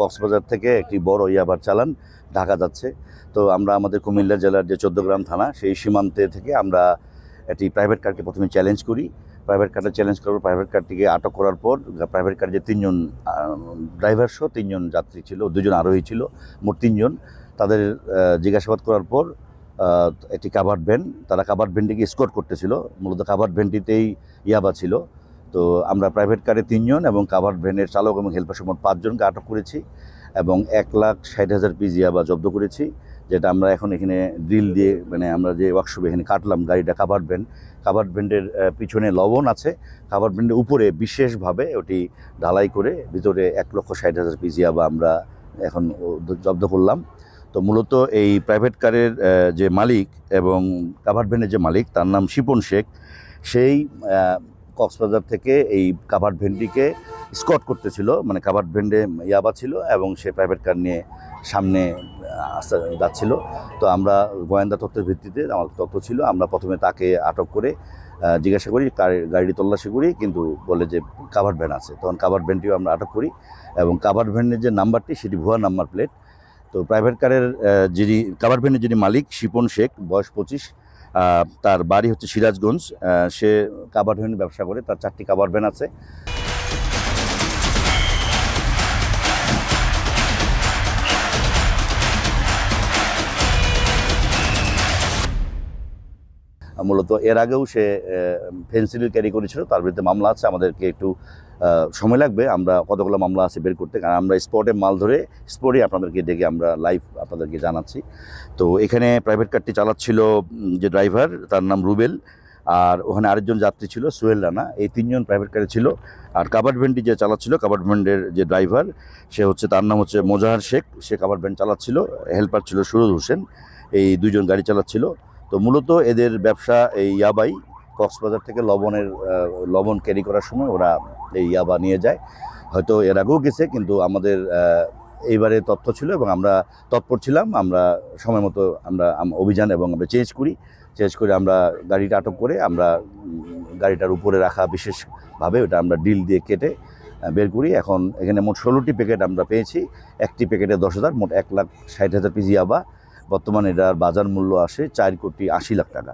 কক্সবাজার থেকে একটি বড় ইয়াবার চালান ঢাকা যাচ্ছে। তো আমরা আমাদের কুমিল্লা জেলার যে ১৪ গ্রাম থানা সেই সীমান্তে থেকে আমরা একটি প্রাইভেট কারকে প্রথমে চ্যালেঞ্জ করি। প্রাইভেট কারটা চ্যালেঞ্জ করার পর প্রাইভেট কারটিকে আটক করার পর প্রাইভেট কার যে ৩ জন ড্রাইভার সহ ৩ জন যাত্রী ছিল, ২ জন আরোহী ছিল, মোট ৩ জন। তাদের জিজ্ঞাসাবাদ করার পর একটি কাভার্ড ভ্যান, তারা কাভার্ড ভ্যানটিকে স্কট করতেছিল। মূলত কাভার্ড ভ্যানটিতেই ইয়াবা ছিল। তো আমরা প্রাইভেট কারে ৩ জন এবং কাভার্ড ভ্যানের চালক এবং হেল্পার সহ মোট ৫ জনকে আটক করেছি এবং ১,৬০,০০০ পিস ইয়াবা জব্দ করেছি, যেটা আমরা এখন এখানে ড্রিল দিয়ে আমরা যে ওয়ার্কশপে এখানে কাটলাম গাড়িটা। কাভার্ড ভ্যানের পিছনে লবণ আছে, কাভার্ড ভ্যানের উপরে বিশেষভাবে ওটি ঢালাই করে ভিতরে ১,৬০,০০০ পিস ইয়াবা আমরা এখন জব্দ করলাম। তো মূলত এই প্রাইভেট কারের যে মালিক এবং কাভার্ড ভ্যানের যে মালিক, তার নাম শিপন শেখ। সেই কক্সবাজার থেকে এই কাভার্ড ভ্যানটিকে স্কট করতেছিল, কাভার্ড ভ্যানে ইয়াবা ছিল এবং সে প্রাইভেট কার নিয়ে সামনে যাচ্ছিল। তো আমরা গোয়েন্দা তথ্যের ভিত্তিতে, আমার তথ্য ছিল, আমরা প্রথমে তাকে আটক করে জিজ্ঞাসা করি, গাড়ি তল্লাশি করি, কিন্তু বলে যে কাভার্ড ভ্যান আছে। তখন কাভার্ড ভ্যানটিও আমরা আটক করি এবং কাভার্ড ভ্যানের যে নাম্বারটি সেটি ভুয়া নাম্বার প্লেট। তো প্রাইভেট কারের যিনি কাভার্ড ভ্যানের যিনি মালিক শিপন শেখ, বয়স ২৫, তার বাড়ি হচ্ছে সিরাজগঞ্জ। সে কাভার্ড ভ্যান ব্যবসা করে, তার ৪টি কাভার্ড ভ্যান আছে। মূলত এর আগেও সে ফেন্সিডিল ক্যারি করেছিল, তার বিরুদ্ধে মামলা আছে। আমাদেরকে একটু সময় লাগবে আমরা কতগুলো মামলা আছে বের করতে, কারণ আমরা স্পটে মাল ধরে স্পটেই আপনাদেরকে ডেকে আমরা লাইভ আপনাদেরকে জানাচ্ছি। তো এখানে প্রাইভেট কারটি চালাচ্ছিল যে ড্রাইভার, তার নাম রুবেল, আর ওখানে আরেকজন যাত্রী ছিল সোহেল রানা। এই ৩ জন প্রাইভেট কারে ছিল। আর কাভার্ড ভ্যানটি যে চালাচ্ছিল, কাভার্ড ভ্যানের যে ড্রাইভার, তার নাম হচ্ছে মোজাহার শেখ। সে কাভার্ড ভ্যান চালাচ্ছিল। হেল্পার ছিল সুরজ হোসেন। এই ২ জন গাড়ি চালাচ্ছিল। তো মূলত এদের ব্যবসা এই ইয়াবাই। কক্সবাজার থেকে লবণ ক্যারি করার সময় ওরা এই ইয়াবা নিয়ে যায়। হয়তো এর আগেও গেছে, কিন্তু আমাদের এইবারে তথ্য ছিল এবং আমরা তৎপর ছিলাম। আমরা সময় মতো আমরা অভিযান এবং আমরা চেঞ্জ করে আমরা গাড়িটা আটক করে আমরা গাড়িটার উপরে রাখা বিশেষভাবে ওটা আমরা ড্রিল দিয়ে কেটে বের করি। এখন এখানে মোট ১৬টি প্যাকেট আমরা পেয়েছি। একটি প্যাকেটে ১০,০০০, মোট ১,৬০,০০০ পিস ইয়াবা। বর্তমানে এটার বাজার মূল্য আসে ৪,৮০,০০,০০০ টাকা।